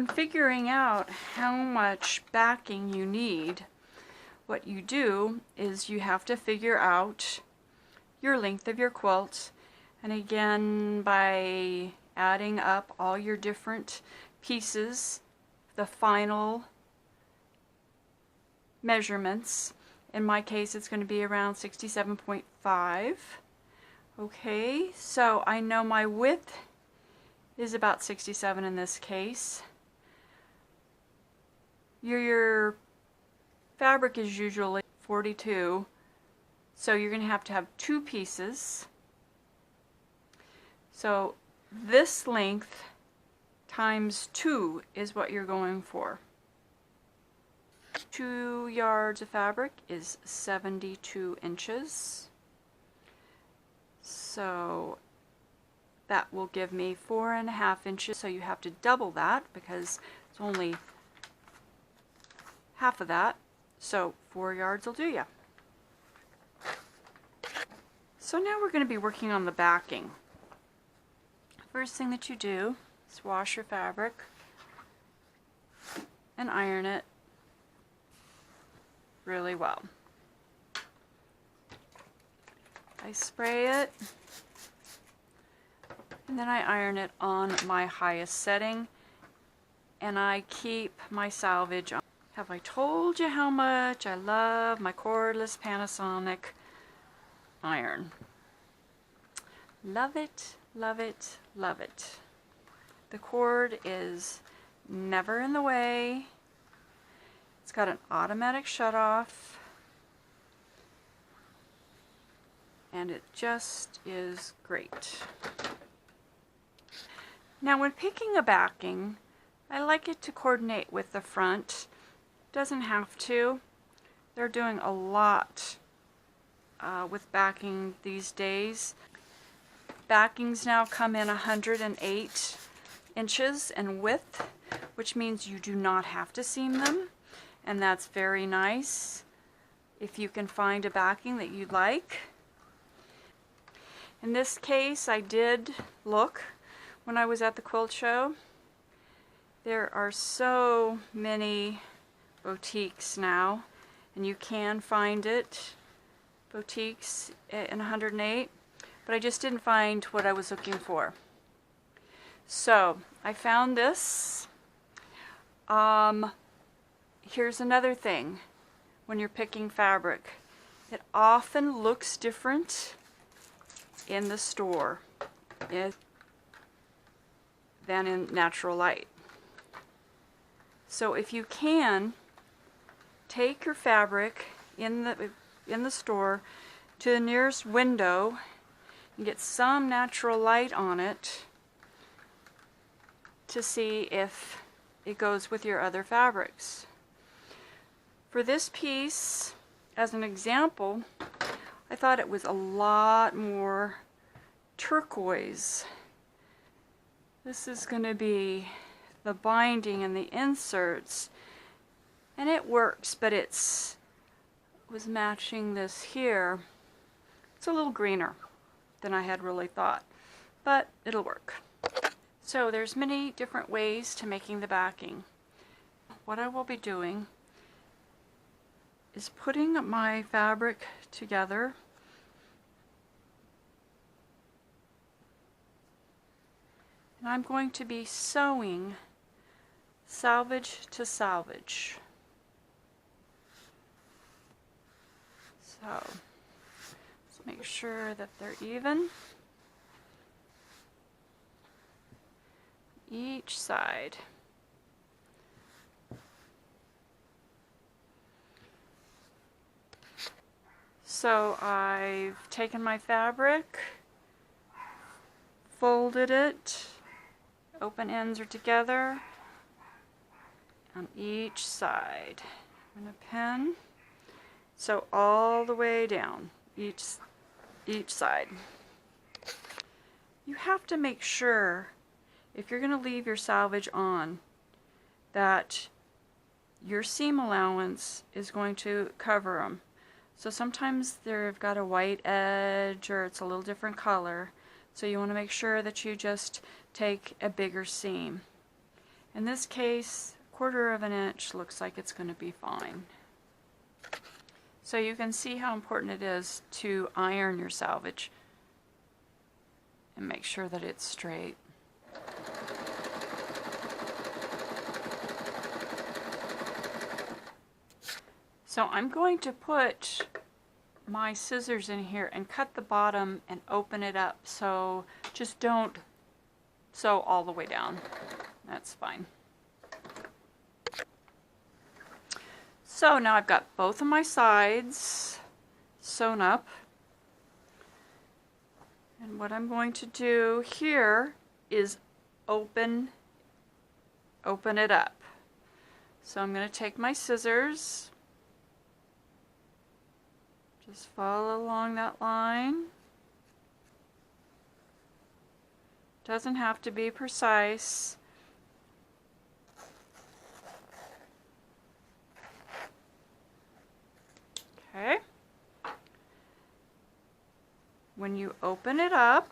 when figuring out how much backing you need, what you do is you have to figure out your length of your quilt, and again, by adding up all your different pieces, the final measurements. In my case, it's going to be around 67.5. Okay, so I know my width is about 67 in this case. Your fabric is usually 42, so you're going to have 2 pieces. So this length times 2 is what you're going for. 2 yards of fabric is 72 inches. So that will give me 4.5 inches. So you have to double that because it's only half of that. So 4 yards will do ya. So now we're going to be working on the backing. First thing that you do is wash your fabric and iron it really well. I spray it and then I iron it on my highest setting, and I keep my salvage on. Have I told you how much I love my cordless Panasonic iron? Love it, love it, love it. The cord is never in the way. It's got an automatic shut-off, and it just is great. Now when picking a backing, I like it to coordinate with the front. Doesn't have to. They're doing a lot with backing these days. Backings now come in 108 inches in width, which means you do not have to seam them, and that's very nice if you can find a backing that you like. In this case, I did look when I was at the quilt show. There are so many boutiques now, and you can find it, boutiques in 108, but I just didn't find what I was looking for. So I found this. Here's another thing when you're picking fabric. It often looks different in the store than in natural light. So if you can, take your fabric in the store to the nearest window and get some natural light on it to see if it goes with your other fabrics. For this piece, as an example, I thought it was a lot more turquoise. This is going to be the binding and the inserts, and it works, but it was matching this here. It's a little greener than I had really thought, but it'll work. So there's many different ways to making the backing. What I will be doing is putting my fabric together and I'm going to be sewing salvage to salvage. So let's make sure that they're even each side. So I've taken my fabric, folded it, open ends are together on each side. I'm going to pin, so all the way down each side. You have to make sure, if you're going to leave your salvage on, that your seam allowance is going to cover them. So sometimes they've got a white edge or it's a little different color, so you want to make sure that you just take a bigger seam. In this case, 1/4 of an inch looks like it's going to be fine. So you can see how important it is to iron your salvage and make sure that it's straight. So I'm going to put my scissors in here and cut the bottom and open it up, so just don't sew all the way down. That's fine. So now I've got both of my sides sewn up, and what I'm going to do here is open it up. So I'm going to take my scissors, just follow along that line. Doesn't have to be precise. Okay. When you open it up,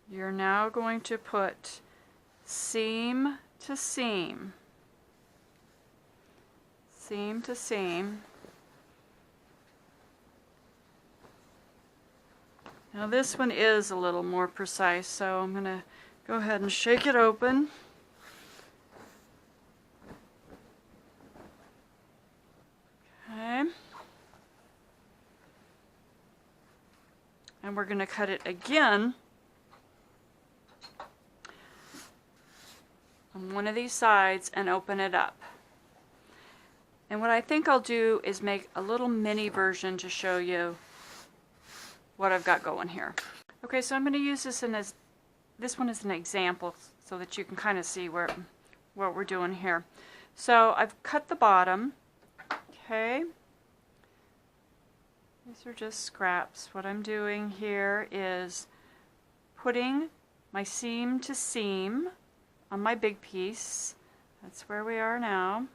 you're now going to put seam to seam, seam to seam. Now this one is a little more precise, so I'm going to go ahead and shake it open. Okay. And we're going to cut it again on one of these sides and open it up. And what I think I'll do is make a little mini version to show you what I've got going here. Okay, so I'm going to use this one as an example so that you can kind of see what we're doing here. So I've cut the bottom. Okay. These are just scraps. What I'm doing here is putting my seam to seam on my big piece. That's where we are now.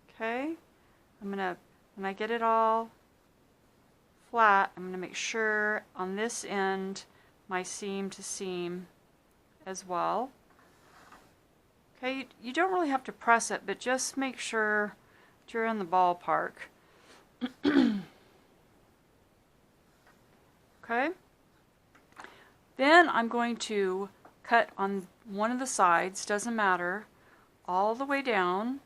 Okay. When I get it all flat, I'm going to make sure on this end my seam to seam as well. Okay, you don't really have to press it, but just make sure that you're in the ballpark. Okay. Then I'm going to cut on one of the sides, doesn't matter, all the way down.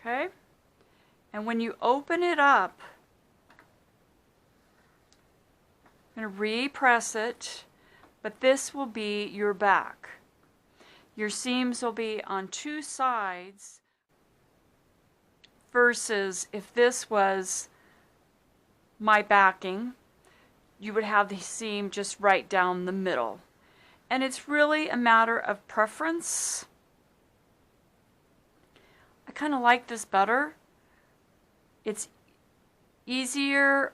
Okay. And when you open it up, I'm going to repress it, but this will be your back. Your seams will be on two sides versus if this was my backing, you would have the seam just right down the middle. And it's really a matter of preference. I kind of like this better. It's easier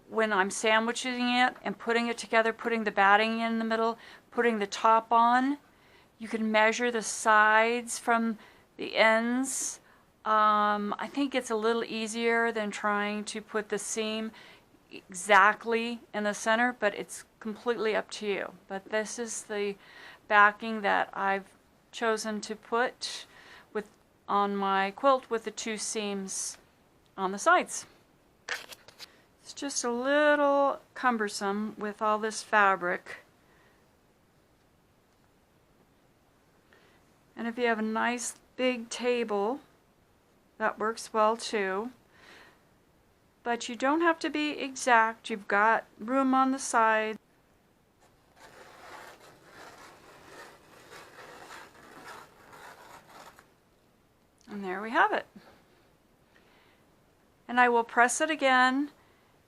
when I'm sandwiching it and putting it together, putting the batting in the middle, putting the top on. You can measure the sides from the ends. I think it's a little easier than trying to put the seam exactly in the center, but it's completely up to you. But this is the backing that I've chosen to put on my quilt with the two seams on the sides. It's just a little cumbersome with all this fabric. And if you have a nice big table, that works well too. But you don't have to be exact. You've got room on the side. And there we have it. And I will press it again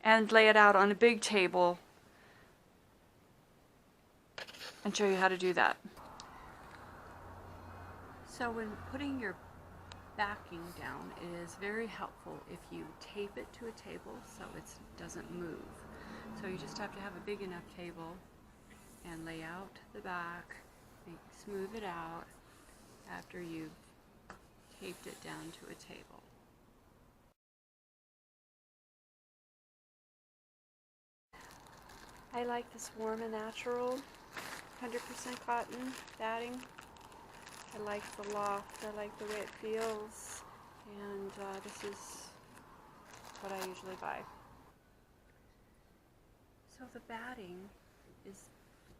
and lay it out on a big table and show you how to do that. So when putting your backing down, it is very helpful if you tape it to a table so it doesn't move. So you just have to have a big enough table and lay out the back, smooth it out after you've taped it down to a table. I like this warm and natural 100% cotton batting. I like the loft, I like the way it feels, and this is what I usually buy. So the batting is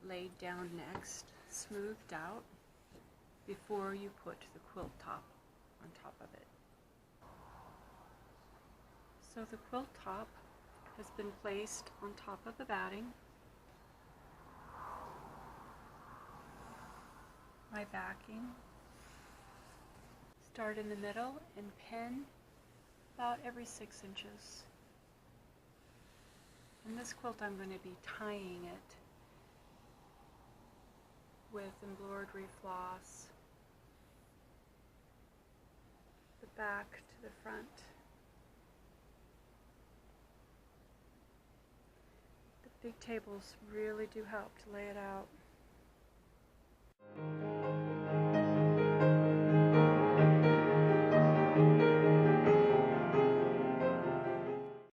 laid down next, smoothed out, before you put the quilt top on top of it. So the quilt top has been placed on top of the batting. My backing. Start in the middle and pin about every 6 inches. In this quilt I'm going to be tying it with embroidery floss, the back to the front. The big tables really do help to lay it out.